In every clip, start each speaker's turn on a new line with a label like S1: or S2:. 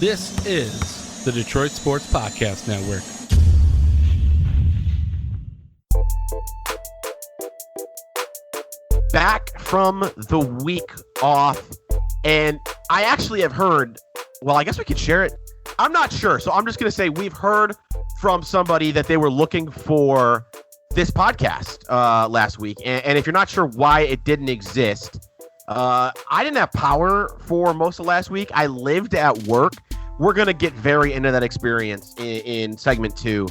S1: This is the Detroit Sports Podcast Network.
S2: Back from the week off, and I actually have heard, well, I guess we could share it. I'm not sure, so I'm just going to say we've heard from somebody that they were looking for this podcast last week, and if you're not sure why it didn't exist, I didn't have power for most of last week. I lived at work. We're going to get very into that experience in segment 2.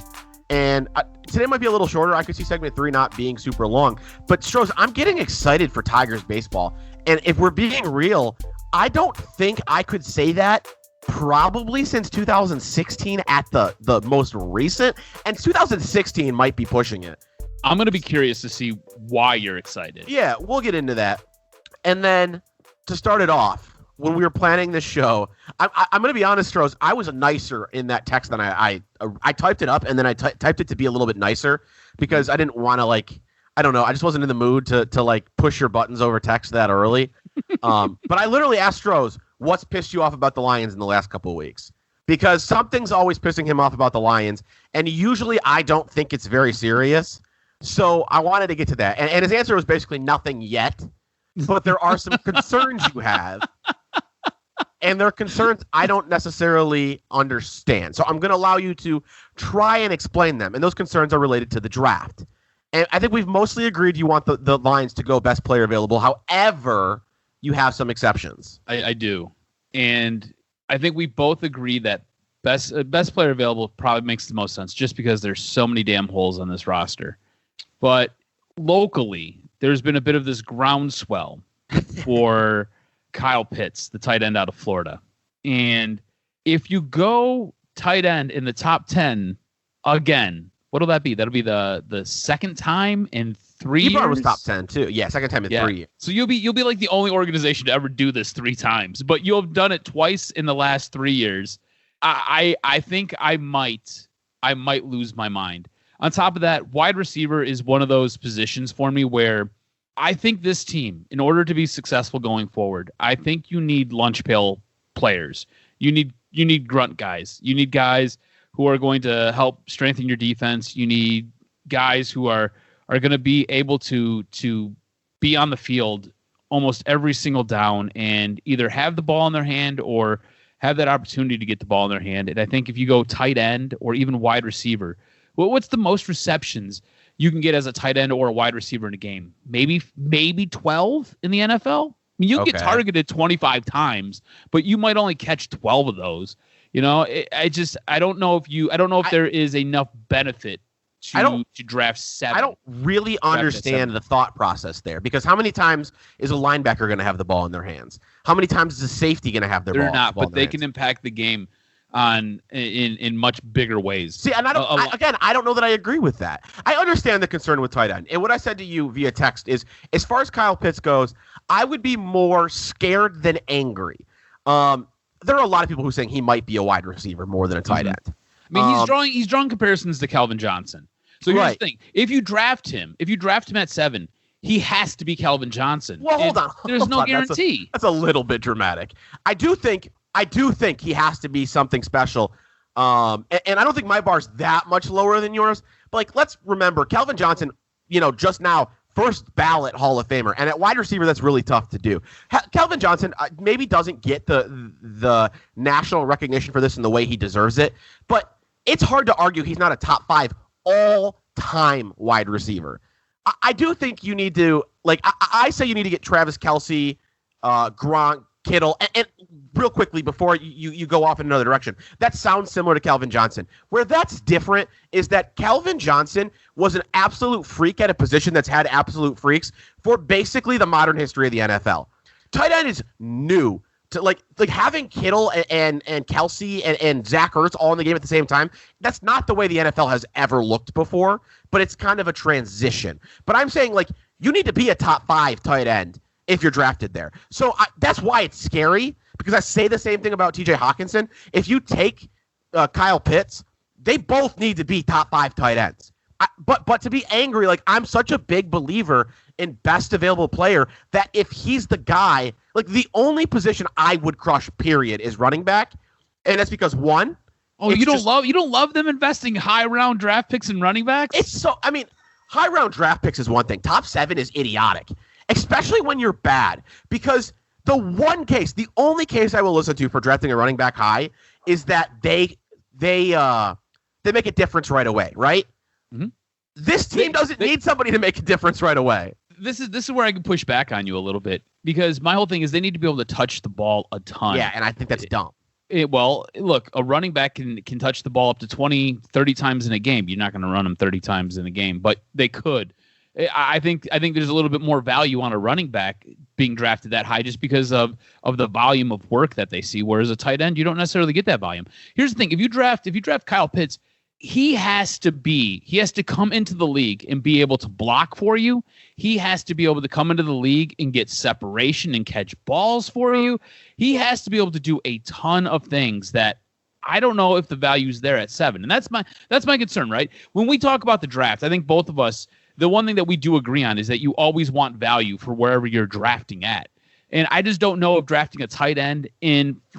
S2: And today might be a little shorter. I could see segment 3 not being super long. But Stroz, I'm getting excited for Tigers baseball. And if we're being real, I don't think I could say that probably since 2016 at the most recent. And 2016 might be pushing it.
S3: I'm going to be curious to see why you're excited.
S2: Yeah, we'll get into that. And then to start it off, when we were planning this show, I'm going to be honest, Stroz, I was nicer in that text than I typed it up, and then I typed it to be a little bit nicer because I didn't want to, I don't know, I just wasn't in the mood to push your buttons over text that early. But I literally asked Stroz, what's pissed you off about the Lions in the last couple of weeks? Because something's always pissing him off about the Lions, and usually I don't think it's very serious. So I wanted to get to that. And his answer was basically nothing yet, but there are some concerns you have. And they're concerns I don't necessarily understand. So I'm going to allow you to try and explain them. And those concerns are related to the draft. And I think we've mostly agreed you want the Lions to go best player available. However, you have some exceptions.
S3: I do. And I think we both agree that best player available probably makes the most sense just because there's so many damn holes on this roster. But locally, there's been a bit of this groundswell for Kyle Pitts, the tight end out of Florida. And if you go tight end in the top 10 again, what'll that be? That'll be the second time in 3 years.
S2: Eber was top 10 too. Yeah, second time in 3 years.
S3: So you'll be like the only organization to ever do this 3 times, but you'll have done it twice in the last 3 years. I think I might lose my mind. On top of that, wide receiver is one of those positions for me where I think this team, in order to be successful going forward, I think you need lunch pail players. You need grunt guys. You need guys who are going to help strengthen your defense. You need guys who are going to be able to be on the field almost every single down and either have the ball in their hand or have that opportunity to get the ball in their hand. And I think if you go tight end or even wide receiver, what's the most receptions you can get as a tight end or a wide receiver in a game? Maybe 12 in the NFL. I mean, you get targeted 25 times, but you might only catch 12 of those. You know, I don't know if there is enough benefit to draft 7.
S2: I don't really understand the thought process there because how many times is a linebacker going to have the ball in their hands? How many times is a safety going to have their ball?
S3: They're not,
S2: but
S3: they can impact the game in much bigger ways.
S2: See, and I don't know that I agree with that. I understand the concern with tight end. And what I said to you via text is, as far as Kyle Pitts goes, I would be more scared than angry. There are a lot of people who are saying he might be a wide receiver more than a tight end.
S3: I mean, he's drawing comparisons to Calvin Johnson. So here's the thing. If you draft him at 7, he has to be Calvin Johnson.
S2: Well, hold on.
S3: There's no guarantee.
S2: That's a little bit dramatic. I do think he has to be something special. And I don't think my bar's that much lower than yours. But let's remember, Calvin Johnson, just now, first ballot Hall of Famer. And at wide receiver, that's really tough to do. Calvin Johnson maybe doesn't get the national recognition for this in the way he deserves it. But it's hard to argue he's not a top 5 all-time wide receiver. I do think you need to, I say you need to get Travis Kelce, Gronk, Kittle, and real quickly before you go off in another direction, that sounds similar to Calvin Johnson. Where that's different is that Calvin Johnson was an absolute freak at a position that's had absolute freaks for basically the modern history of the NFL. Tight end is new. To having Kittle and Kelce and Zach Ertz all in the game at the same time, that's not the way the NFL has ever looked before, but it's kind of a transition. But I'm saying, you need to be a top 5 tight end if you're drafted there. So that's why it's scary, because I say the same thing about TJ Hawkinson. If you take Kyle Pitts, they both need to be top 5 tight ends. But to be angry, I'm such a big believer in best available player that if he's the guy, the only position I would crush, period, is running back. And that's because one.
S3: Oh, you don't love them investing high round draft picks and running backs?
S2: High round draft picks is one thing. Top 7 is idiotic, especially when you're bad. Because the only case I will listen to for drafting a running back high is that they make a difference right away, right? Mm-hmm. This team doesn't need somebody to make a difference right away.
S3: This is where I can push back on you a little bit, because my whole thing is they need to be able to touch the ball a ton.
S2: Yeah, and I think that's dumb.
S3: Well, look, a running back can touch the ball up to 20, 30 times in a game. You're not going to run them 30 times in a game, but they could. I think there's a little bit more value on a running back being drafted that high just because of the volume of work that they see, whereas a tight end, you don't necessarily get that volume. Here's the thing. If you draft Kyle Pitts, he has to come into the league and be able to block for you. He has to be able to come into the league and get separation and catch balls for you. He has to be able to do a ton of things that I don't know if the value's there at 7. And that's my concern, right? When we talk about the draft, I think both of us, the one thing that we do agree on is that you always want value for wherever you're drafting at. And I just don't know if drafting a tight end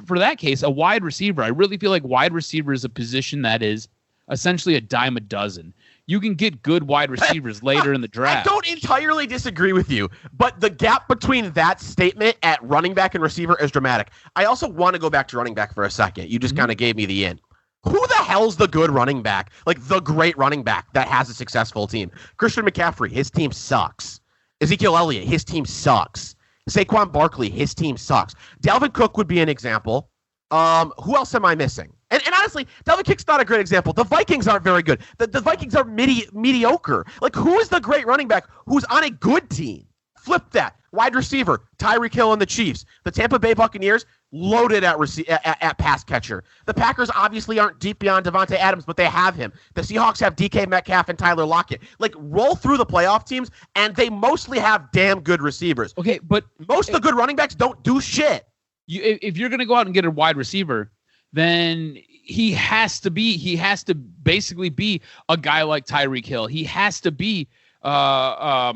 S3: for that case, a wide receiver, I really feel like wide receiver is a position that is essentially a dime a dozen. You can get good wide receivers later in the draft.
S2: I don't entirely disagree with you, but the gap between that statement at running back and receiver is dramatic. I also want to go back to running back for a second. You just kind of gave me the in. Who the hell's the good running back? Like the great running back that has a successful team? Christian McCaffrey, his team sucks. Ezekiel Elliott, his team sucks. Saquon Barkley, his team sucks. Dalvin Cook would be an example. Who else am I missing? And honestly, Dalvin Cook's not a great example. The Vikings aren't very good. The Vikings are mediocre. Like, who is the great running back who's on a good team? Flip that. Wide receiver, Tyreek Hill and the Chiefs. The Tampa Bay Buccaneers, loaded at pass catcher. The Packers obviously aren't deep beyond Devontae Adams, but they have him. The Seahawks have DK Metcalf and Tyler Lockett. Like, roll through the playoff teams, and they mostly have damn good receivers.
S3: Okay, but
S2: most of the good running backs don't do shit.
S3: If you're going to go out and get a wide receiver, then he has to basically be a guy like Tyreek Hill. He has to be a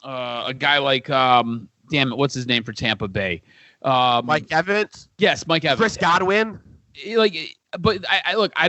S3: guy like damn it, what's his name for Tampa Bay?
S2: Mike Evans.
S3: Yes, Mike Evans.
S2: Chris Godwin.
S3: But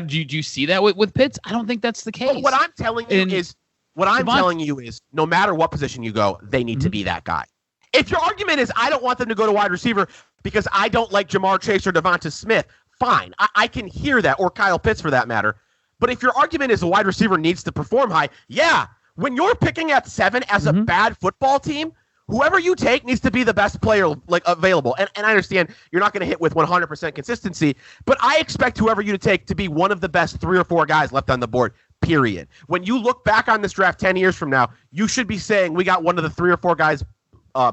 S3: do you see that with Pitts? I don't think that's the case.
S2: But what I'm telling you is, no matter what position you go, they need to be that guy. If your argument is I don't want them to go to wide receiver because I don't like Jamar Chase or Devonta Smith, fine. I can hear that, or Kyle Pitts for that matter. But if your argument is a wide receiver needs to perform high, yeah, when you're picking at 7 as a bad football team, whoever you take needs to be the best player available. And I understand you're not going to hit with 100% consistency, but I expect whoever you take to be one of the best 3 or 4 guys left on the board, period. When you look back on this draft 10 years from now, you should be saying we got one of the 3 or 4 guys,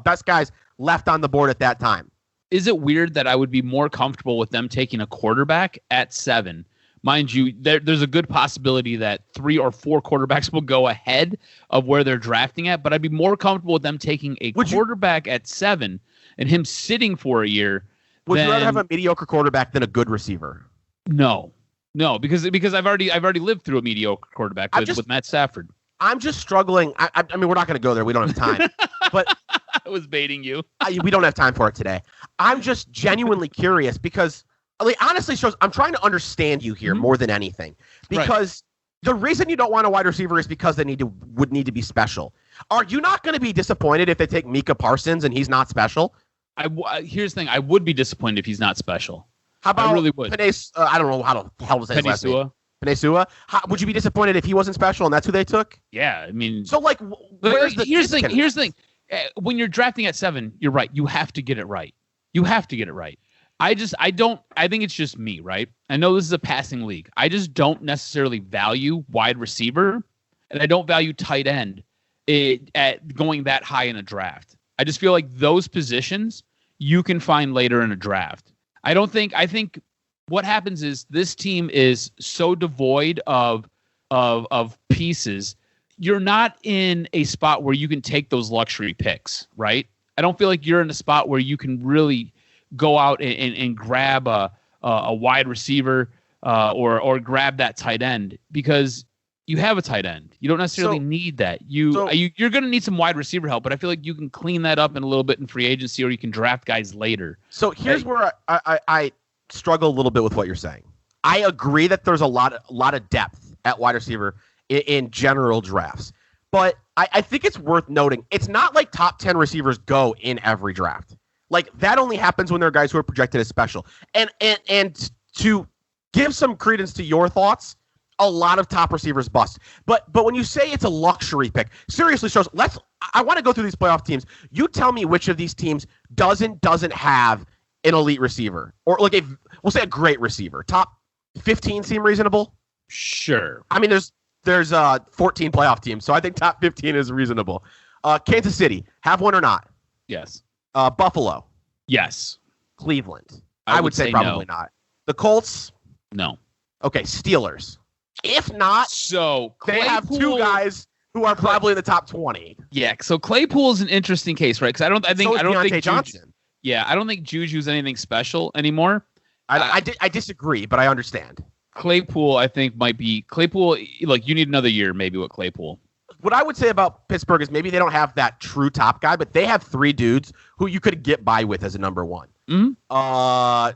S2: best guys left on the board at that time.
S3: Is it weird that I would be more comfortable with them taking a quarterback at 7? Mind you, there's a good possibility that 3 or 4 quarterbacks will go ahead of where they're drafting at, but I'd be more comfortable with them taking a quarterback at 7 and him sitting for a year.
S2: Would you rather have a mediocre quarterback than a good receiver?
S3: No, because I've already lived through a mediocre quarterback with Matt Stafford.
S2: I'm just struggling. I mean, we're not going to go there. We don't have time. But
S3: I was baiting you.
S2: We don't have time for it today. I'm just genuinely curious because, honestly, Stroz, I'm trying to understand you here more than anything. Because the reason you don't want a wide receiver is because they would need to be special. Are you not going to be disappointed if they take Micah Parsons and he's not special?
S3: Here's the thing. I would be disappointed if he's not special.
S2: How about
S3: I really would.
S2: I don't know how the hell to say his last name. Penei Sewell? Would you be disappointed if he wasn't special and that's who they took?
S3: Yeah, I mean.
S2: So, here's the
S3: thing. When you're drafting at 7, you're right. You have to get it right. I think it's just me, right? I know this is a passing league. I just don't necessarily value wide receiver, and I don't value tight end at going that high in a draft. I just feel like those positions you can find later in a draft. I think what happens is this team is so devoid of pieces. You're not in a spot where you can take those luxury picks, right? I don't feel like you're in a spot where you can really go out and grab a wide receiver or grab that tight end because you have a tight end. You don't necessarily need that. You're going to need some wide receiver help, but I feel like you can clean that up in a little bit in free agency, or you can draft guys later.
S2: So here's where struggle a little bit with what you're saying. I agree that there's a lot of depth at wide receiver in general drafts. But I think it's worth noting, it's not like top 10 receivers go in every draft. Like, that only happens when there are guys who are projected as special. And to give some credence to your thoughts, a lot of top receivers bust. But when you say it's a luxury pick, seriously, Stroz, I want to go through these playoff teams. You tell me which of these teams doesn't have an elite receiver, or like we'll say a great receiver. Top 15 seem reasonable?
S3: Sure.
S2: I mean, there's 14 playoff teams, so I think top 15 is reasonable. Kansas City, have one or not?
S3: Yes.
S2: Buffalo.
S3: Yes.
S2: Cleveland. I would say probably
S3: no.
S2: not. The Colts.
S3: No.
S2: Okay, Steelers. If not,
S3: so
S2: they have two guys who are probably in the top 20.
S3: Yeah. So Claypool is an interesting case, right? Because I don't think
S2: Deontay Johnson.
S3: I don't think Juju's anything special anymore.
S2: I disagree, but I understand.
S3: Claypool, I think, might be Claypool. Like, you need another year, maybe, with Claypool.
S2: What I would say about Pittsburgh is maybe they don't have that true top guy, but they have three dudes who you could get by with as a number one.
S3: Mm-hmm.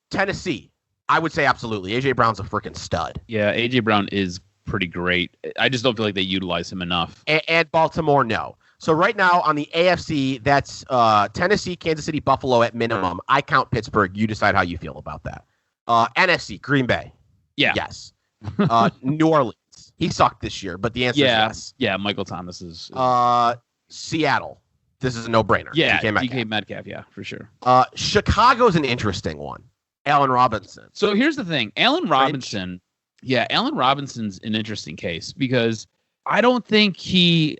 S2: Tennessee, I would say absolutely. A.J. Brown's a freaking stud.
S3: Yeah, A.J. Brown is pretty great. I just don't feel like they utilize him enough.
S2: And Baltimore, no. So right now on the AFC, that's Tennessee, Kansas City, Buffalo at minimum. I count Pittsburgh. You decide how you feel about that. NFC, Green Bay.
S3: Yeah.
S2: Yes. New Orleans. He sucked this year, but the answer is yes.
S3: Yeah, Michael Thomas is
S2: Seattle. This is a no-brainer.
S3: Yeah, DK Metcalf, yeah, for sure.
S2: Chicago's an interesting one. Allen Robinson.
S3: So here's the thing. Allen Robinson's an interesting case because I don't think he's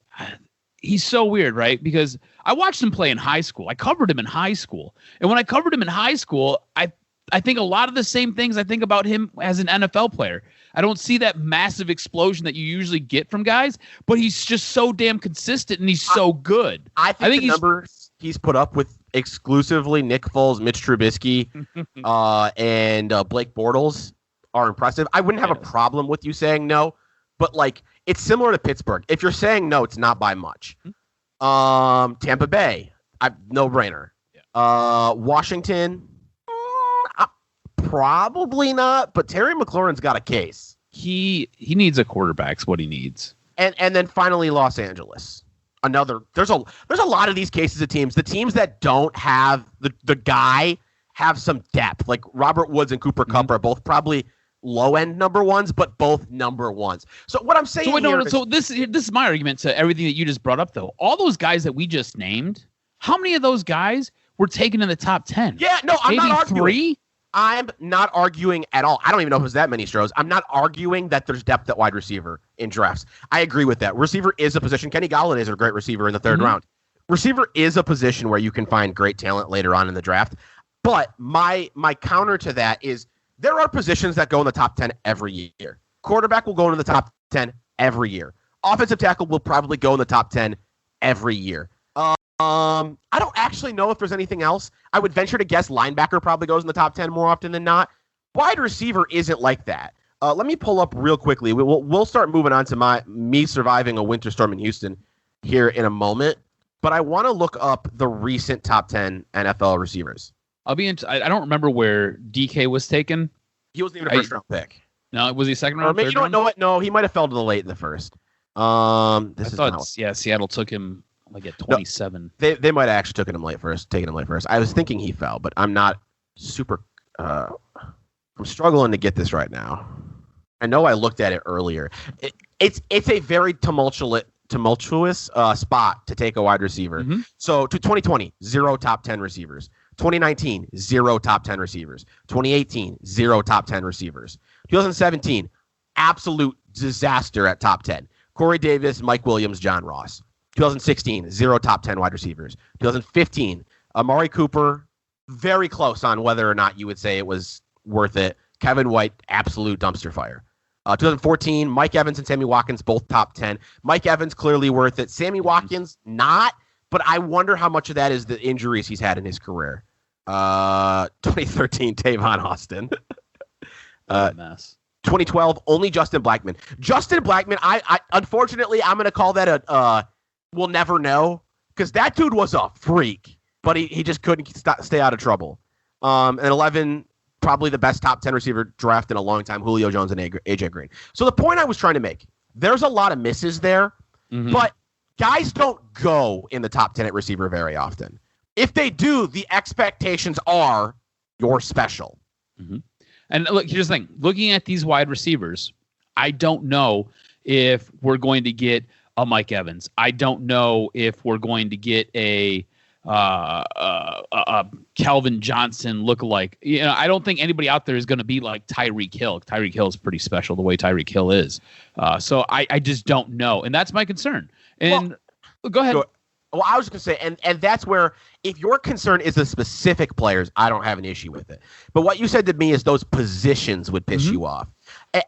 S3: so weird, right? Because I watched him play in high school. I covered him in high school. And when I covered him in high school, I think a lot of the same things I think about him as an NFL player. I don't see that massive explosion that you usually get from guys, but he's just so damn consistent and he's so good.
S2: I think the numbers he's put up with exclusively Nick Foles, Mitch Trubisky, and Blake Bortles are impressive. I wouldn't have a problem with you saying no, but like it's similar to Pittsburgh. If you're saying no, it's not by much. Tampa Bay, no brainer. Yeah. Washington. Probably not, but Terry McLaurin's got a case.
S3: He needs a quarterback's what he needs.
S2: And then finally Los Angeles. There's a lot of these cases of teams. The teams that don't have the guy have some depth. Like Robert Woods and Cooper Kupp are both probably low end number ones, but both number ones. So what I'm saying
S3: this is my argument to everything that you just brought up though. All those guys that we just named, how many of those guys were taken in the top 10?
S2: Yeah, no, I'm not arguing.
S3: 3?
S2: I'm not arguing at all. I don't even know if it's that many, Stroz. I'm not arguing that there's depth at wide receiver in drafts. I agree with that. Receiver is a position. Kenny Golladay is a great receiver in the third round. Receiver is a position where you can find great talent later on in the draft. But my counter to that is there are positions that go in the top 10 every year. Quarterback will go into the top 10 every year. Offensive tackle will probably go in the top 10 every year. I don't actually know if there's anything else. I would venture to guess linebacker probably goes in the top 10 more often than not. Wide receiver isn't like that. Let me pull up real quickly. We'll start moving on to me surviving a winter storm in Houston here in a moment. But I want to look up the recent top 10 NFL receivers.
S3: I don't remember where DK was taken.
S2: He wasn't even a first round pick.
S3: No, was he second round?
S2: Or maybe you don't know what? No, he might have fell to the late in the first.
S3: Seattle took him like at 27.
S2: No, they might have actually taken him late first. I was thinking he fell, but I'm not super. I'm struggling to get this right now. I know I looked at it earlier. It's a very tumultuous spot to take a wide receiver. Mm-hmm. So to 2020, 0 top 10 receivers. 2019, 0 top 10 receivers. 2018, 0 top 10 receivers. 2017, absolute disaster at top 10. Corey Davis, Mike Williams, John Ross. 2016, 0 top 10 wide receivers. 2015, Amari Cooper, very close on whether or not you would say it was worth it. Kevin White, absolute dumpster fire. 2014, Mike Evans and Sammy Watkins, both top 10. Mike Evans, clearly worth it. Sammy Watkins, not, but I wonder how much of that is the injuries he's had in his career. 2013, Tavon Austin.
S3: Mess.
S2: 2012, only Justin Blackmon. Justin Blackmon, I unfortunately, I'm going to call that a we'll never know, because that dude was a freak, but he just couldn't stay out of trouble. And 11, probably the best top 10 receiver draft in a long time, Julio Jones and AJ Green. So the point I was trying to make, there's a lot of misses there, but guys don't go in the top 10 at receiver very often. If they do, the expectations are you're special.
S3: And look, here's the thing. Looking at these wide receivers, I don't know if we're going to get a Mike Evans. I don't know if we're going to get a Calvin Johnson lookalike. You know, I don't think anybody out there is going to be like Tyreek Hill. Tyreek Hill is pretty special the way Tyreek Hill is. So I just don't know. And that's my concern. And go ahead.
S2: Well, I was going to say, and that's where, if your concern is the specific players, I don't have an issue with it. But what you said to me is those positions would piss you off.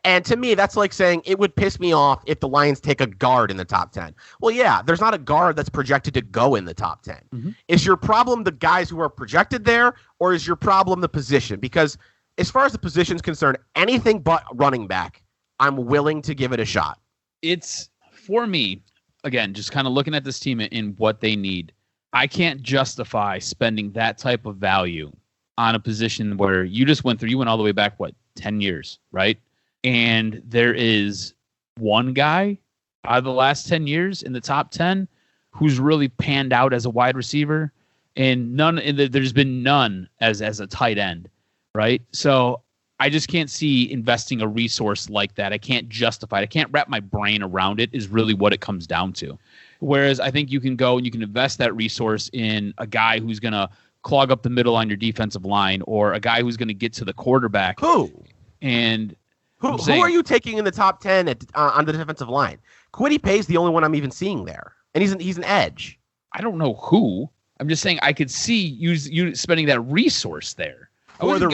S2: And to me, that's like saying it would piss me off if the Lions take a guard in the top 10. Well, yeah, there's not a guard that's projected to go in the top 10. Is your problem the guys who are projected there, or is your problem the position? Because as far as the position's concerned, anything but running back, I'm willing to give it a shot.
S3: It's, for me, again, just kind of looking at this team and what they need, I can't justify spending that type of value on a position where you went all the way back, 10 years, right? And there is one guy out of the last 10 years in the top 10 who's really panned out as a wide receiver, and there's been none as a tight end, right? So I just can't see investing a resource like that. I can't justify it. I can't wrap my brain around it, is really what it comes down to. Whereas I think you can go and you can invest that resource in a guy who's going to clog up the middle on your defensive line, or a guy who's going to get to the quarterback.
S2: Who are you taking in the top 10 on the defensive line? Kwity Paye's the only one I'm even seeing there, and he's an edge.
S3: I don't know who. I'm just saying I could see you spending that resource there. I wasn't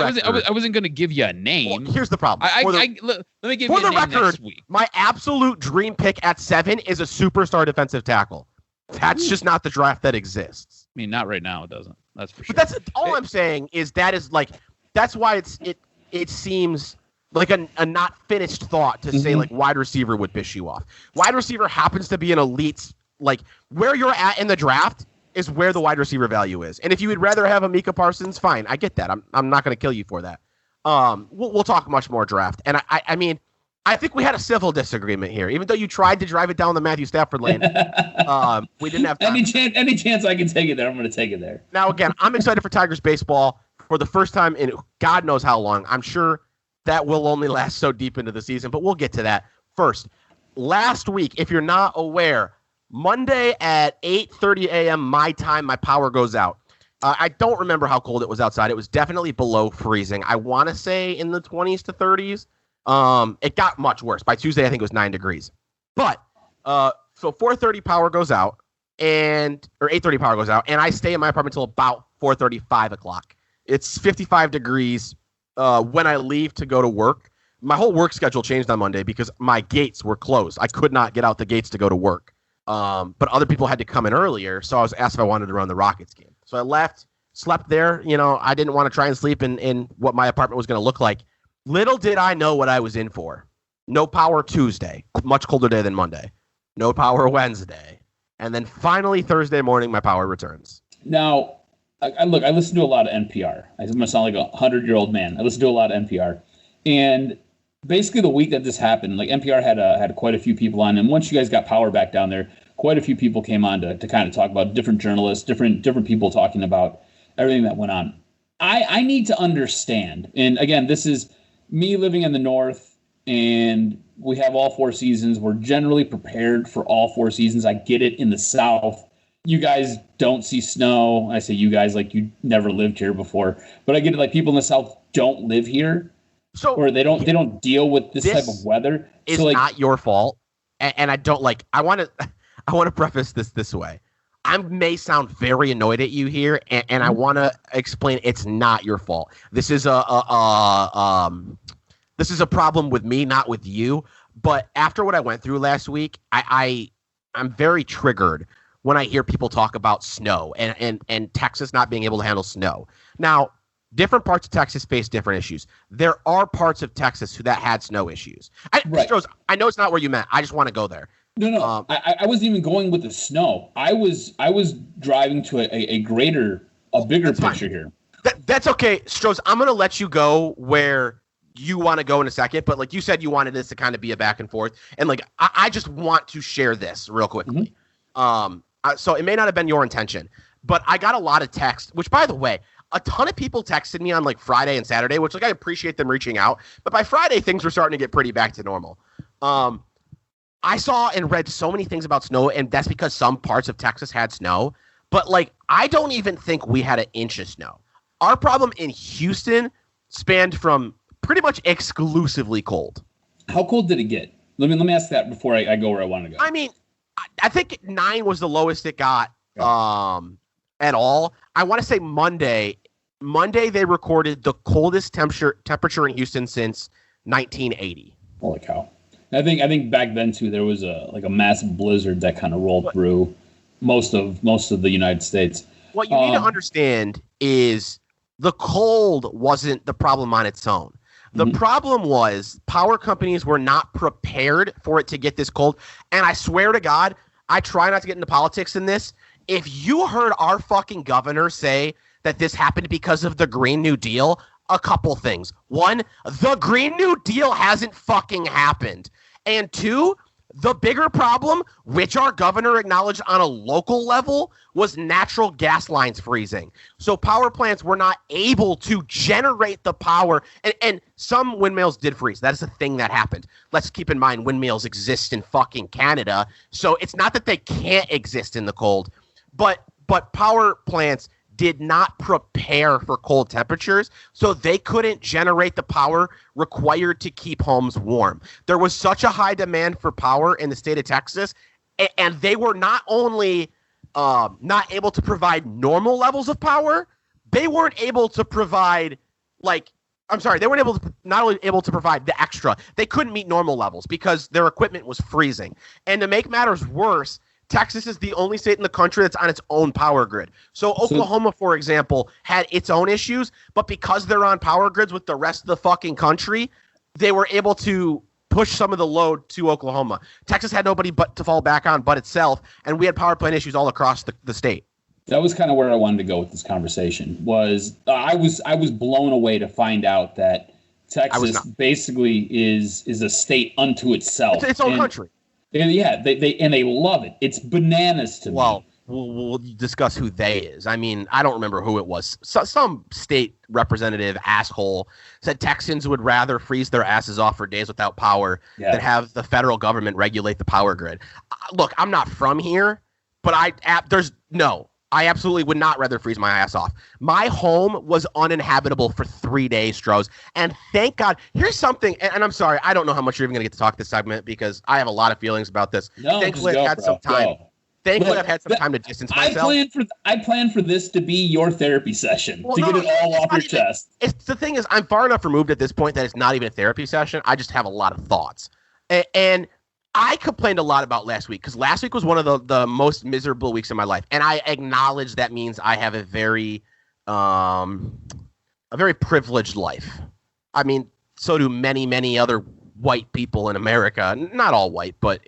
S3: going to give you a name.
S2: Well, here's the problem.
S3: Let me give you a name next week.
S2: My absolute dream pick at 7 is a superstar defensive tackle. That's just not the draft that exists.
S3: I mean, not right now. It doesn't. That's for sure.
S2: But that's all I'm saying is that's why it seems like a not finished thought to say like wide receiver would piss you off. Wide receiver happens to be an elite, like where you're at in the draft is where the wide receiver value is. And if you would rather have a Micah Parsons, fine. I get that. I'm not going to kill you for that. We'll talk much more draft. And I mean, I think we had a civil disagreement here. Even though you tried to drive it down the Matthew Stafford lane, we didn't have time.
S4: Any chance I can take it there, I'm going to take it there.
S2: Now, again, I'm excited for Tigers baseball for the first time in God knows how long. I'm sure that will only last so deep into the season, but we'll get to that. First, last week, if you're not aware, Monday at 8:30 a.m. my time, my power goes out. I don't remember how cold it was outside. It was definitely below freezing. I want to say in the 20s to 30s. It got much worse. By Tuesday, I think it was 9 degrees. But so 4:30 power goes out, or 8:30 power goes out, and I stay in my apartment until about 4:30, 5 o'clock. It's 55 degrees when I leave to go to work. My whole work schedule changed on Monday because my gates were closed. I could not get out the gates to go to work. But other people had to come in earlier, so I was asked if I wanted to run the Rockets game. So I left, slept there. You know, I didn't want to try and sleep in what my apartment was going to look like. Little did I know what I was in for. No power Tuesday, much colder day than Monday. No power Wednesday. And then finally Thursday morning, my power returns.
S4: Now, I listen to a lot of NPR. I'm going to sound like a 100-year-old man. I listen to a lot of NPR. And basically the week that this happened, like NPR had quite a few people on. And once you guys got power back down there, quite a few people came on to kind of talk about different journalists, different people talking about everything that went on. I need to understand. And again, this is me living in the North, and we have all 4 seasons. We're generally prepared for all 4 seasons. I get it. In the South, you guys don't see snow. I say you guys like you never lived here before. But I get it. Like people in the South don't live here.
S2: So
S4: or they don't deal with this type of weather.
S2: It's
S4: so like,
S2: not your fault, and I don't like. I want to preface this way. I may sound very annoyed at you here, and I want to explain it's not your fault. This is a problem with me, not with you. But after what I went through last week, I'm very triggered when I hear people talk about snow and Texas not being able to handle snow. Now, different parts of Texas face different issues. There are parts of Texas that had snow issues.
S4: Right.
S2: Stroz, I know it's not where you meant. I just want to go there.
S4: No. I wasn't even going with the snow. I was driving to a bigger
S2: That's
S4: picture
S2: fine.
S4: here.
S2: That's okay, Stroz. I'm going to let you go where you want to go in a second, but like you said, you wanted this to kind of be a back and forth. And like, I just want to share this real quickly. So it may not have been your intention, but I got a lot of text, which by the way, a ton of people texted me on like Friday and Saturday, which like I appreciate them reaching out. But by Friday, things were starting to get pretty back to normal. I saw and read so many things about snow, and that's because some parts of Texas had snow. But like, I don't even think we had an inch of snow. Our problem in Houston spanned from pretty much exclusively cold.
S4: How cold did it get? Let me ask that before I go where I want to go.
S2: I mean, I think 9 was the lowest it got at all. I want to say Monday they recorded the coldest temperature in Houston since 1980.
S4: Holy cow. I think back then too there was a massive blizzard that kind of rolled through most of the United States.
S2: What you need to understand is the cold wasn't the problem on its own. The problem was power companies were not prepared for it to get this cold. And I swear to God, I try not to get into politics in this. If you heard our fucking governor say that this happened because of the Green New Deal, a couple things. One, the Green New Deal hasn't fucking happened. And two, the bigger problem, which our governor acknowledged on a local level, was natural gas lines freezing. So power plants were not able to generate the power. And some windmills did freeze. That is a thing that happened. Let's keep in mind windmills exist in fucking Canada. So it's not that they can't exist in the cold, but power plants did not prepare for cold temperatures, so they couldn't generate the power required to keep homes warm. There was such a high demand for power in the state of Texas, and they were not only not able to provide normal levels of power, they weren't able to provide they weren't not only able to provide the extra, they couldn't meet normal levels because their equipment was freezing. And to make matters worse, Texas is the only state in the country that's on its own power grid. So Oklahoma, for example, had its own issues, but because they're on power grids with the rest of the fucking country, they were able to push some of the load to Oklahoma. Texas had nobody but to fall back on but itself, and we had power plant issues all across the state.
S4: That was kind of where I wanted to go with this conversation. I was blown away to find out that Texas basically is a state unto itself.
S2: It's its own country.
S4: And yeah, they love it. It's bananas to me.
S2: Well, we'll discuss who they is. I mean, I don't remember who it was. Some state representative asshole said Texans would rather freeze their asses off for days without power than have the federal government regulate the power grid. Look, I'm not from here, but I absolutely would not rather freeze my ass off. My home was uninhabitable for 3 days, Stroz. And thank God. Here's something, and I'm sorry, I don't know how much you're even going to get to talk this segment because I have a lot of feelings about this.
S4: No,
S2: thankfully, I've had some time. Thankfully, I've had some time to distance myself.
S4: I planned for this to be your therapy session to get it all off your chest.
S2: The thing is, I'm far enough removed at this point that it's not even a therapy session. I just have a lot of thoughts. And I complained a lot about last week because last week was one of the most miserable weeks of my life. And I acknowledge that means I have a very privileged life. I mean, so do many, many other white people in America. Not all white, but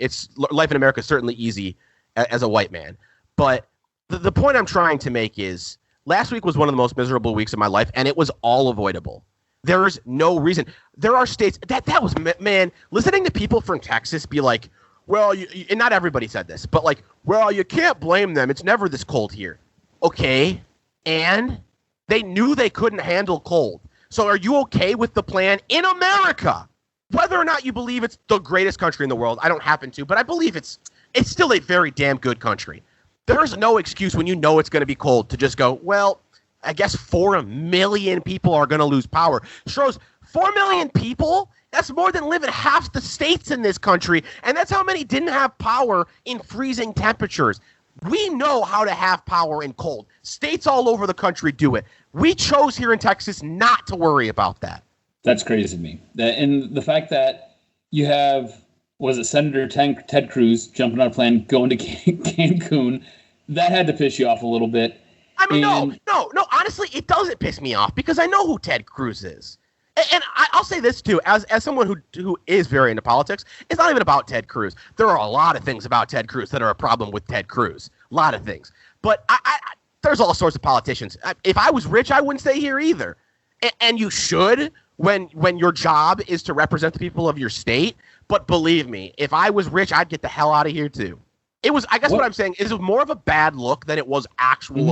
S2: life in America is certainly easy as a white man. But the point I'm trying to make is last week was one of the most miserable weeks of my life, and it was all avoidable. There's no reason. There are states that was, man, listening to people from Texas be like, well, and not everybody said this, but like, well, you can't blame them. It's never this cold here. Okay. And they knew they couldn't handle cold. So are you okay with the plan in America? Whether or not you believe it's the greatest country in the world, I don't happen to, but I believe it's still a very damn good country. There's no excuse when you know it's going to be cold to just go, well, I guess 4 million people are going to lose power. Stroz, 4 million people? That's more than live in half the states in this country. And that's how many didn't have power in freezing temperatures. We know how to have power in cold. States all over the country do it. We chose here in Texas not to worry about that.
S4: That's crazy to me. And the fact that you have, Senator Ted Cruz jumping on a plane, going to Cancun, that had to piss you off a little bit.
S2: I mean, no. Honestly, it doesn't piss me off because I know who Ted Cruz is. And I'll say this, too, as someone who is very into politics, it's not even about Ted Cruz. There are a lot of things about Ted Cruz that are a problem with Ted Cruz. A lot of things. But there's all sorts of politicians. If I was rich, I wouldn't stay here either. And you should when your job is to represent the people of your state. But believe me, if I was rich, I'd get the hell out of here too. It was, I guess what I'm saying is it was more of a bad look than it was actually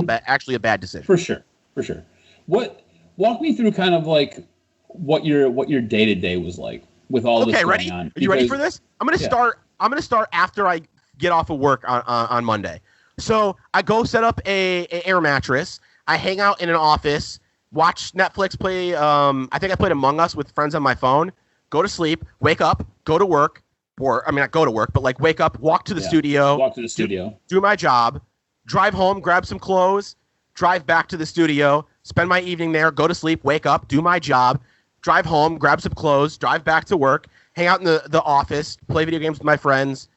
S2: a bad decision.
S4: For sure. Walk me through kind of like what your day-to-day was like with all this going on.
S2: Are you ready for this? I'm going to start after I get off of work on Monday. So I go set up a air mattress. I hang out in an office, watch Netflix, play. I think I played Among Us with friends on my phone. Go to sleep, wake up, go to work, not go to work, but like wake up, walk to the studio, do my job, drive home, grab some clothes, drive back to the studio, spend my evening there, go to sleep, wake up, do my job, drive home, grab some clothes, drive back to work, hang out in the office, play video games with my friends.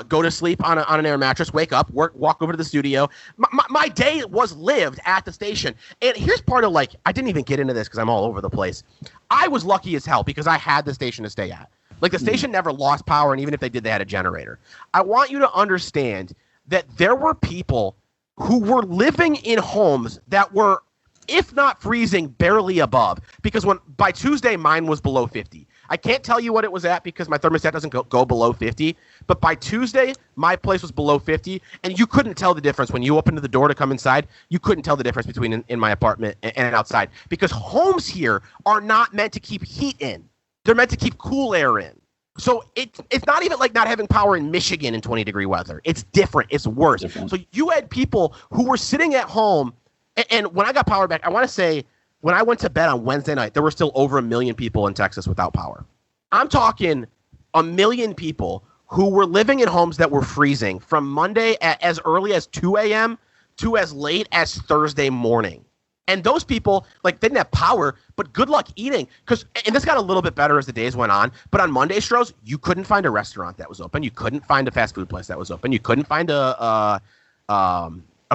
S2: Go to sleep on an air mattress, wake up, walk over to the studio. My day was lived at the station. And here's part of I didn't even get into this because I'm all over the place. I was lucky as hell because I had the station to stay at. Like the station never lost power, and even if they did, they had a generator. I want you to understand that there were people who were living in homes that were, if not freezing, barely above. Because by Tuesday, mine was below 50. I can't tell you what it was at because my thermostat doesn't go below 50. But by Tuesday, my place was below 50, and you couldn't tell the difference when you opened the door to come inside. You couldn't tell the difference between in my apartment and outside because homes here are not meant to keep heat in. They're meant to keep cool air in. So it's not even like not having power in Michigan in 20-degree weather. It's different. It's worse. So you had people who were sitting at home, and when I got power back, I want to say, when I went to bed on Wednesday night, there were still over 1 million people in Texas without power. I'm talking 1 million people who were living in homes that were freezing from Monday at as early as 2 a.m. to as late as Thursday morning. And those people, they didn't have power, but good luck eating. And this got a little bit better as the days went on. But on Monday, Stroz, you couldn't find a restaurant that was open. You couldn't find a fast food place that was open. You couldn't find a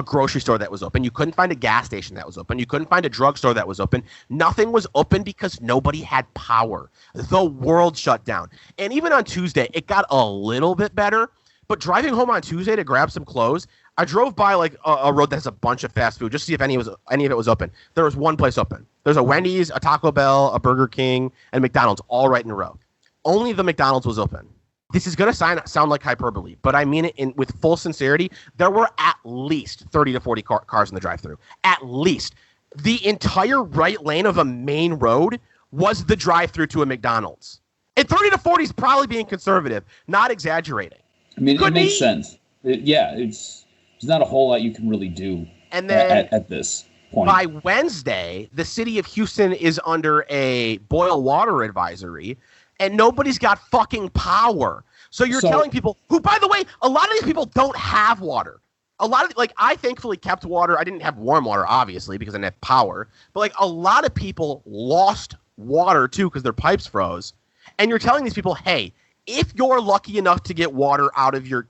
S2: grocery store that was open. You couldn't find a gas station that was open. You couldn't find a drugstore that was open. Nothing was open because nobody had power. The world shut down. And even on Tuesday, it got a little bit better. But driving home on Tuesday to grab some clothes, I drove by a road that has a bunch of fast food just to see if any of it was open. There was one place open. There's a Wendy's, a Taco Bell, a Burger King, and McDonald's all right in a row. Only the McDonald's was open. This is going to sound like hyperbole, but I mean it with full sincerity. There were at least 30 to 40 cars in the drive-thru. At least. The entire right lane of a main road was the drive-thru to a McDonald's. And 30 to 40 is probably being conservative, not exaggerating.
S4: I mean, it makes sense. There's not a whole lot you can really do
S2: and then,
S4: at this point.
S2: By Wednesday, the city of Houston is under a boil water advisory, and nobody's got fucking power. So you're telling people who, by the way, a lot of these people don't have water. A lot of, I thankfully kept water. I didn't have warm water, obviously, because I didn't have power. But, a lot of people lost water, too, because their pipes froze. And you're telling these people, hey, if you're lucky enough to get water out of your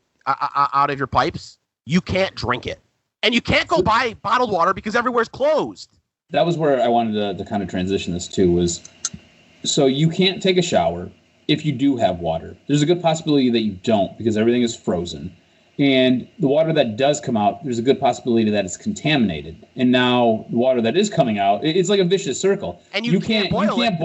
S2: pipes, you can't drink it. And you can't go buy bottled water because everywhere's closed.
S4: That was where I wanted to kind of transition this to was, so you can't take a shower if you do have water. There's a good possibility that you don't because everything is frozen. And the water that does come out, there's a good possibility that it's contaminated. And now the water that is coming out, it's like a vicious circle. And you can't boil it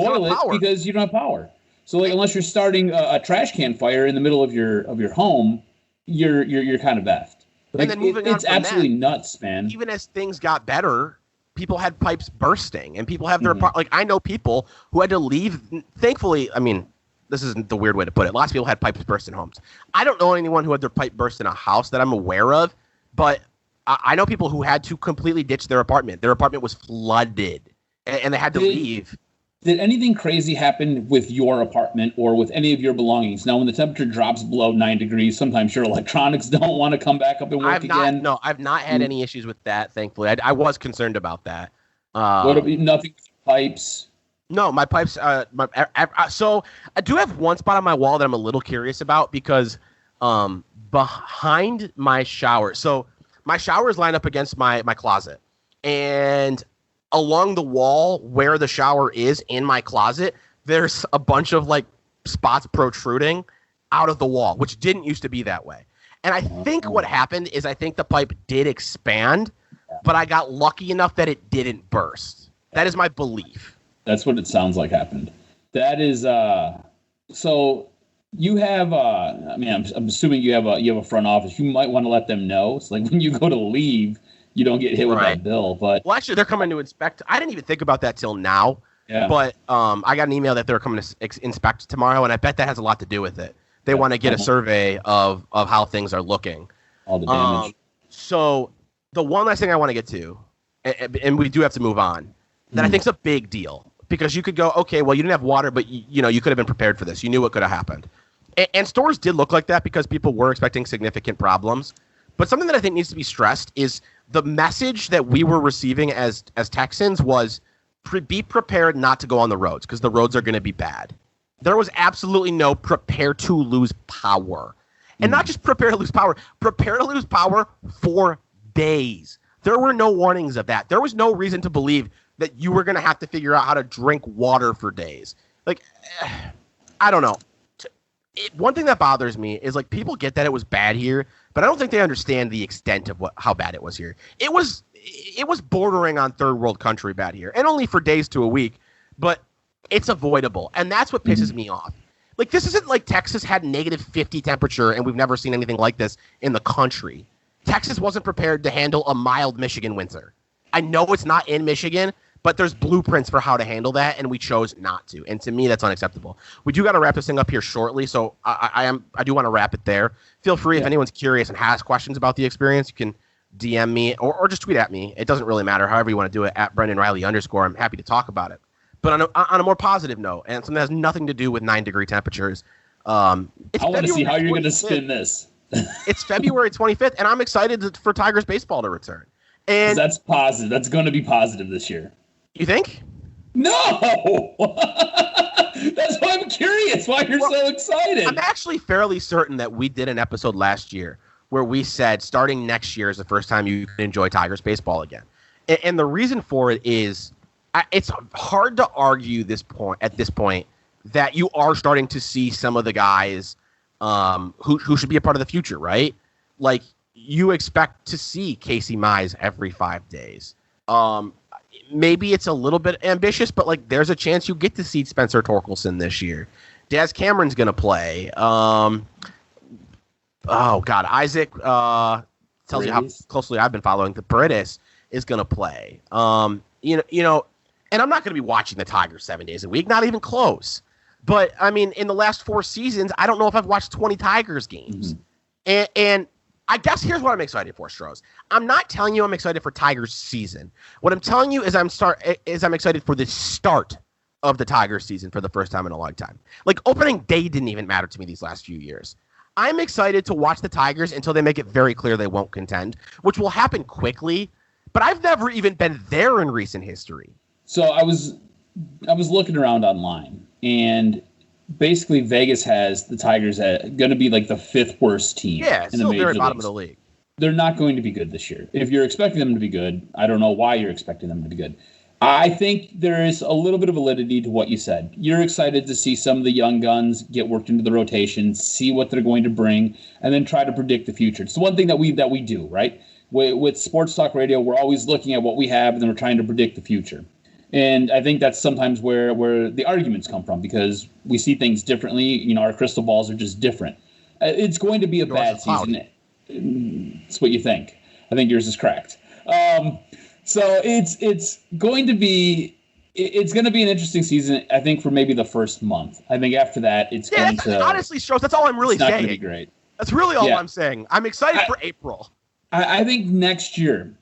S4: because you don't have power. So unless you're starting a trash can fire in the middle of your home, you're kind of effed.
S2: And then moving on
S4: it's absolutely nuts, man.
S2: Even as things got better, people had pipes bursting, and people have their I know people who had to leave. Thankfully, I mean, this isn't the weird way to put it. Lots of people had pipes burst in homes. I don't know anyone who had their pipe burst in a house that I'm aware of, but I know people who had to completely ditch their apartment. Their apartment was flooded, and they had to leave.
S4: Did anything crazy happen with your apartment or with any of your belongings? Now, when the temperature drops below 9 degrees, sometimes your electronics don't want to come back up and work again. No, I've
S2: not had any issues with that, thankfully. I was concerned about that.
S4: Nothing with pipes?
S2: No, my pipes. So I do have one spot on my wall that I'm a little curious about because behind my shower. So my showers line up against my closet. And along the wall where the shower is in my closet, there's a bunch of spots protruding out of the wall, which didn't used to be that way. And I think what happened is I think the pipe did expand, but I got lucky enough that it didn't burst. That is my belief.
S4: That's what it sounds like happened. That is so you have I'm assuming you have a front office. You might want to let them know. It's like when you go to leave, you don't get hit with that bill. But
S2: well, actually, they're coming to inspect. I didn't even think about that till now.
S4: Yeah.
S2: But I got an email that they're coming to inspect tomorrow, and I bet that has a lot to do with it. They want to get a survey of how things are looking.
S4: All the damage.
S2: So the one last thing I want to get to, and we do have to move on, that I think is a big deal. Because you could go, okay, well, you didn't have water, but you could have been prepared for this. You knew what could have happened. And stores did look like that because people were expecting significant problems. But something that I think needs to be stressed is the message that we were receiving as Texans was be prepared not to go on the roads because the roads are going to be bad. There was absolutely no prepare to lose power. And not just prepare to lose power for days. There were no warnings of that. There was no reason to believe that you were going to have to figure out how to drink water for days. Like, I don't know. One thing that bothers me is, like, people get that it was bad here, but I don't think they understand the extent of how bad it was here. It was bordering on third world country bad here, and only for days to a week, but it's avoidable, and that's what pisses me off. Like, this isn't like Texas had negative 50 temperature, and we've never seen anything like this in the country. Texas wasn't prepared to handle a mild Michigan winter. I know it's not in Michigan, but there's blueprints for how to handle that, and we chose not to. And to me, that's unacceptable. We do got to wrap this thing up here shortly, so I do want to wrap it there. Feel free if anyone's curious and has questions about the experience, you can DM me or just tweet at me. It doesn't really matter. However you want to do it, at @BrendanRiley_. I'm happy to talk about it. But on a more positive note, and something that has nothing to do with 9-degree temperatures,
S4: I want to see how you're going to spin this.
S2: It's February 25th, and I'm excited for Tigers baseball to return. And
S4: that's positive. That's going to be positive this year.
S2: You think?
S4: No! That's why I'm curious why you're so excited.
S2: I'm actually fairly certain that we did an episode last year where we said starting next year is the first time you can enjoy Tigers baseball again. And the reason for it is it's hard to argue at this point that you are starting to see some of the guys who should be a part of the future, right? Like, you expect to see Casey Mize every 5 days. Maybe it's a little bit ambitious, but like there's a chance you get to see Spencer Torkelson this year. Daz Cameron's going to play. Isaac tells you how closely I've been following. The Paredes is going to play. And I'm not going to be watching the Tigers 7 days a week, not even close. But I mean, in the last 4 seasons, I don't know if I've watched 20 Tigers games. And I guess here's what I'm excited for, Stroz. I'm not telling you I'm excited for Tigers season. What I'm telling you is I'm excited for the start of the Tigers season for the first time in a long time. Like, opening day didn't even matter to me these last few years. I'm excited to watch the Tigers until they make it very clear they won't contend, which will happen quickly, but I've never even been there in recent history.
S4: So I was looking around online, and basically Vegas has the Tigers going to be like the 5th worst team in the major leagues.
S2: Bottom of the league.
S4: They're not going to be good this year. If you're expecting them to be good, I don't know why you're expecting them to be good. I think there is a little bit of validity to what you said. You're excited to see some of the young guns get worked into the rotation, see what they're going to bring, and then try to predict the future. It's the one thing that we do, right? With Sports Talk Radio, we're always looking at what we have, and then we're trying to predict the future. And I think that's sometimes where the arguments come from, because we see things differently. Our crystal balls are just different. It's going to be a bad season. It's what you think. I think yours is correct. So it's going to be an interesting season, I think, for maybe the first month. I think after that, it's going to...
S2: Honestly, Stroz, that's all I'm really saying.
S4: It's not going to be great.
S2: That's really all I'm saying. I'm excited for April.
S4: I think next year...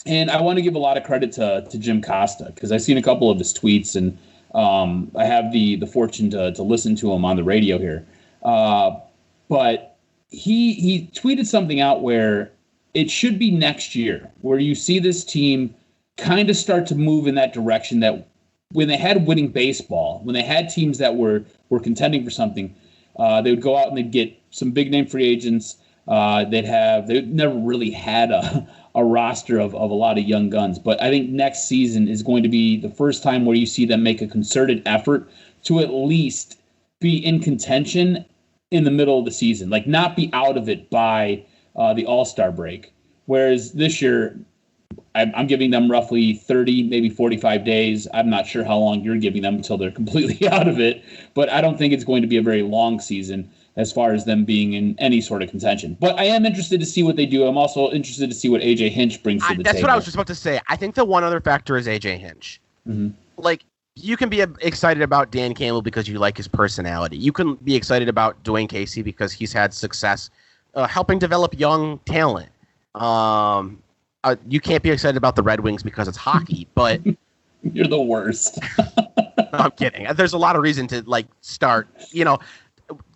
S4: And I want to give a lot of credit to Jim Costa, because I've seen a couple of his tweets, and I have the fortune to listen to him on the radio here. But he tweeted something out where it should be next year, where you see this team kind of start to move in that direction, that when they had winning baseball, when they had teams that were contending for something, they would go out and they'd get some big name free agents. They never really had a roster of a lot of young guns. But I think next season is going to be the first time where you see them make a concerted effort to at least be in contention in the middle of the season, like not be out of it by the All-Star break. Whereas this year, I'm giving them roughly 30, maybe 45 days. I'm not sure how long you're giving them until they're completely out of it, but I don't think it's going to be a very long season as far as them being in any sort of contention. But I am interested to see what they do. I'm also interested to see what AJ Hinch brings to the table.
S2: That's what I was just about to say. I think the one other factor is AJ Hinch.
S4: Mm-hmm.
S2: Like, you can be excited about Dan Campbell because you like his personality. You can be excited about Dwayne Casey because he's had success helping develop young talent. You can't be excited about the Red Wings because it's hockey, but
S4: you're the worst.
S2: No, I'm kidding. There's a lot of reason to start.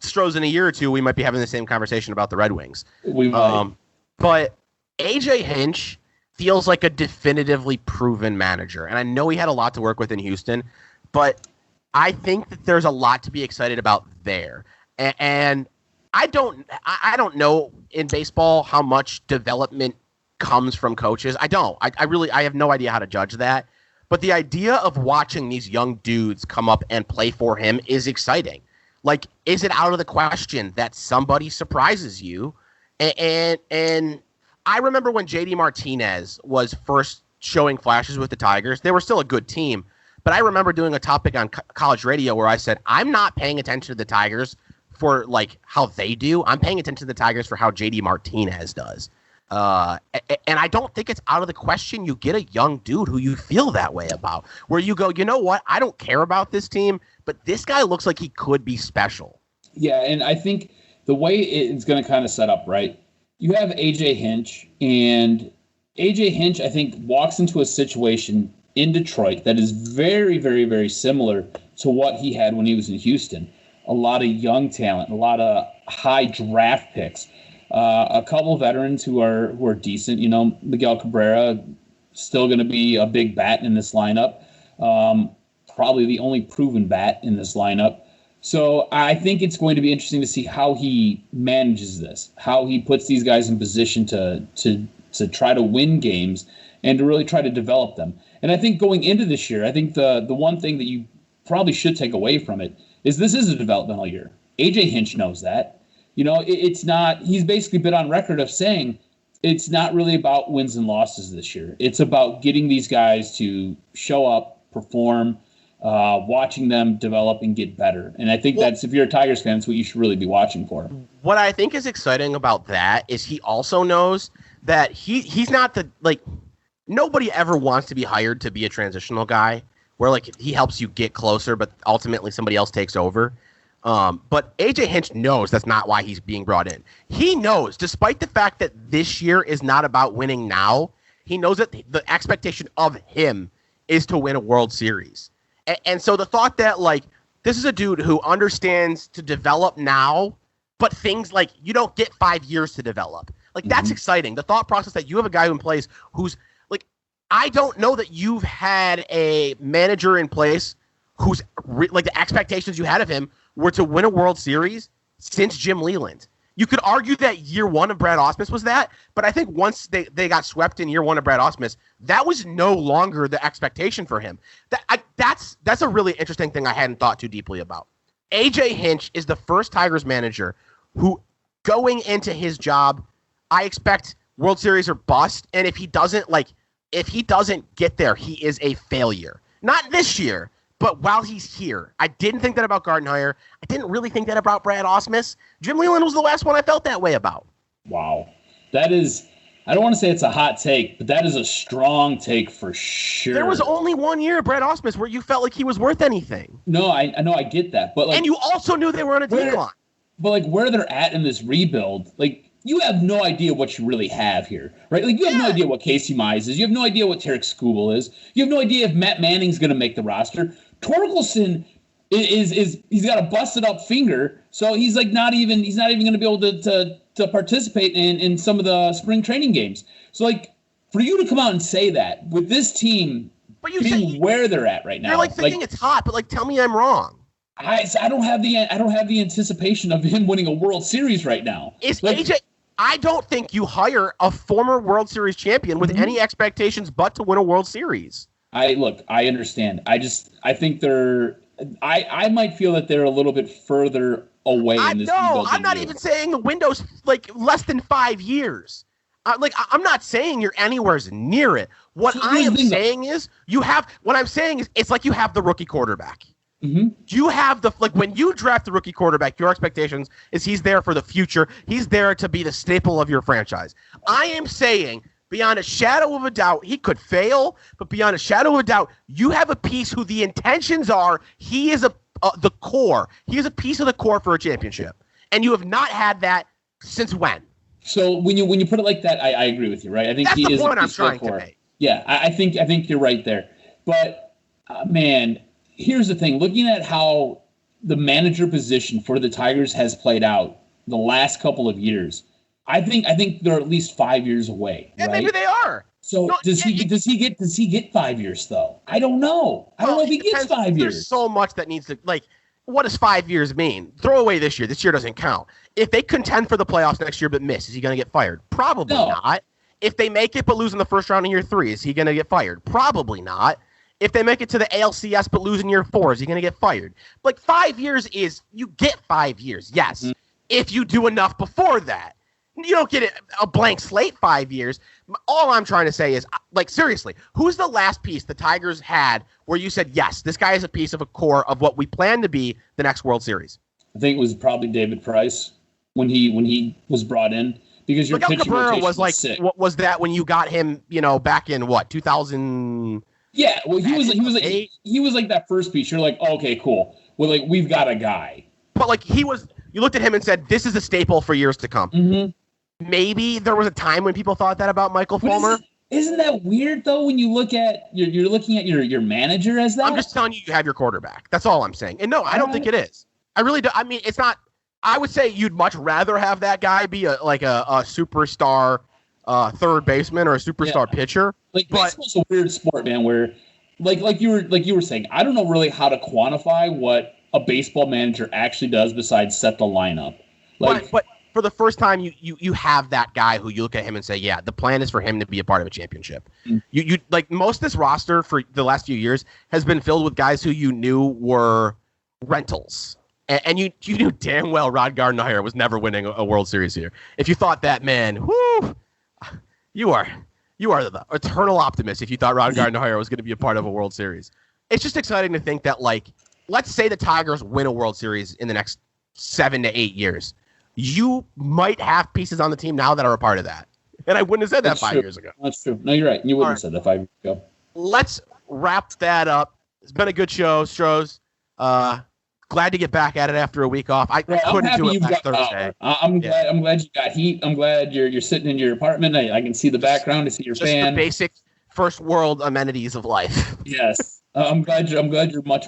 S2: Stroz in a year or two, we might be having the same conversation about the Red Wings.
S4: We might.
S2: But AJ Hinch feels like a definitively proven manager, and I know he had a lot to work with in Houston, but I think that there's a lot to be excited about there. And I don't know in baseball how much development comes from coaches. I don't. I have no idea how to judge that. But the idea of watching these young dudes come up and play for him is exciting. Like, is it out of the question that somebody surprises you? And I remember when JD Martinez was first showing flashes with the Tigers. They were still a good team. But I remember doing a topic on college radio where I said, I'm not paying attention to the Tigers for how they do. I'm paying attention to the Tigers for how JD Martinez does. And I don't think it's out of the question you get a young dude who you feel that way about, where you go, you know what? I don't care about this team, but this guy looks like he could be special.
S4: Yeah, and I think the way it's going to kind of set up, right? You have AJ Hinch, and AJ Hinch, I think, walks into a situation in Detroit that is very, very, very similar to what he had when he was in Houston. A lot of young talent, a lot of high draft picks. A couple of veterans who are decent. Miguel Cabrera still going to be a big bat in this lineup. Probably the only proven bat in this lineup. So I think it's going to be interesting to see how he manages this, how he puts these guys in position to try to win games and to really try to develop them. And I think going into this year, I think the one thing that you probably should take away from it is this is a developmental year. AJ Hinch knows that. It's not, he's basically been on record of saying it's not really about wins and losses this year. It's about getting these guys to show up, perform, watching them develop and get better. And I think that's, if you're a Tigers fan, that's what you should really be watching for.
S2: What I think is exciting about that is he also knows that he's not nobody ever wants to be hired to be a transitional guy where he helps you get closer, but ultimately somebody else takes over. But AJ Hinch knows that's not why he's being brought in. He knows, despite the fact that this year is not about winning now, he knows that the expectation of him is to win a World Series. And so the thought that, this is a dude who understands to develop now, but things you don't get 5 years to develop. That's exciting. The thought process that you have a guy who plays who's, I don't know that you've had a manager in place who's, the expectations you had of him were to win a World Series since Jim Leland. You could argue that year one of Brad Ausmus was that, but I think once they got swept in year one of Brad Ausmus, that was no longer the expectation for him. That's a really interesting thing I hadn't thought too deeply about. AJ Hinch is the first Tigers manager who, going into his job, I expect World Series or bust, and if he doesn't get there, he is a failure. Not this year, but while he's here. I didn't think that about Gardenhire. I didn't really think that about Brad Ausmus. Jim Leland was the last one I felt that way about.
S4: Wow. That is, I don't want to say it's a hot take, but that is a strong take for sure.
S2: There was only 1 year of Brad Ausmus where you felt like he was worth anything.
S4: No, I know, I get that. But
S2: and you also knew they were on a decline.
S4: But where they're at in this rebuild, you have no idea what you really have here, right? You have no idea what Casey Mize is. You have no idea what Tarek Skubal is. You have no idea if Matt Manning's going to make the roster. Torkelson is he's got a busted up finger, so he's not even going to be able to participate in some of the spring training games. So for you to come out and say that with this team, but where they're at right now,
S2: you're thinking it's hot, but tell me I'm wrong.
S4: I don't have the anticipation of him winning a World Series right now.
S2: Is AJ? I don't think you hire a former World Series champion with any expectations but to win a World Series. I
S4: understand. I think I might feel that they're a little bit further away in this rebuild.
S2: I'm not even saying the window's less than 5 years. I'm not saying you're anywhere near it. What I am saying is it's like you have the rookie quarterback.
S4: Mm-hmm.
S2: You have when you draft the rookie quarterback, your expectations is he's there for the future. He's there to be the staple of your franchise. I am saying beyond a shadow of a doubt, he could fail, but beyond a shadow of a doubt, you have a piece who the intentions are he is the core. He is a piece of the core for a championship. And you have not had that since when?
S4: So when you put it like that, I agree with you, right? I think
S2: that's
S4: he
S2: the
S4: is
S2: point I'm trying to make.
S4: Yeah, I think you're right there. But man, here's the thing: looking at how the manager position for the Tigers has played out the last couple of years, I think they're at least 5 years away.
S2: And
S4: right?
S2: maybe they are.
S4: So does he get 5 years though? I don't know. I don't know if he gets 5 years.
S2: There's so much that needs to what does 5 years mean? Throw away this year. This year doesn't count. If they contend for the playoffs next year but miss, is he going to get fired? Probably not. If they make it but lose in the first round in year 3, is he going to get fired? Probably not. If they make it to the ALCS but lose in year 4, is he going to get fired? 5 years is you get 5 years, yes. Mm-hmm. If you do enough before that. You don't get a blank slate 5 years. All I'm trying to say is, seriously, who's the last piece the Tigers had where you said, yes, this guy is a piece of a core of what we plan to be the next World Series?
S4: I think it was probably David Price when he was brought in, because your pitching rotation was sick.
S2: What was that when you got him? Back in 2000?
S4: Yeah, well, he was like that first piece. You're like, oh, okay, cool. Well, we've got a guy.
S2: But you looked at him and said, this is a staple for years to come.
S4: Mm-hmm.
S2: Maybe there was a time when people thought that about Michael Fulmer.
S4: Isn't that weird though? When you look at you're looking at your manager as that.
S2: I'm just telling you have your quarterback. That's all I'm saying. And no, I don't think it is. I really do. I mean, it's not. I would say you'd much rather have that guy be a superstar third baseman or a superstar pitcher.
S4: Baseball's a weird sport, man. Where like you were saying, I don't know really how to quantify what a baseball manager actually does besides set the lineup.
S2: But for the first time, you have that guy who you look at him and say, yeah, the plan is for him to be a part of a championship. Mm. You most of this roster for the last few years has been filled with guys who you knew were rentals. And you knew damn well Rod Gardner was never winning a World Series here. If you thought that, man, whoo, you are the eternal optimist if you thought Rod Gardner was going to be a part of a World Series. It's just exciting to think that, let's say the Tigers win a World Series in the next 7 to 8 years. You might have pieces on the team now that are a part of that. And I wouldn't have said that 5 years ago.
S4: That's true. No, you're right. You wouldn't have said that 5 years ago.
S2: Let's wrap that up. It's been a good show, Stroz. Glad to get back at it after a week off. I couldn't do it last Thursday.
S4: I'm glad you got heat. I'm glad you're sitting in your apartment. I can see the background. I see your fan.
S2: The basic first world amenities of life.
S4: Yes. I'm glad you're much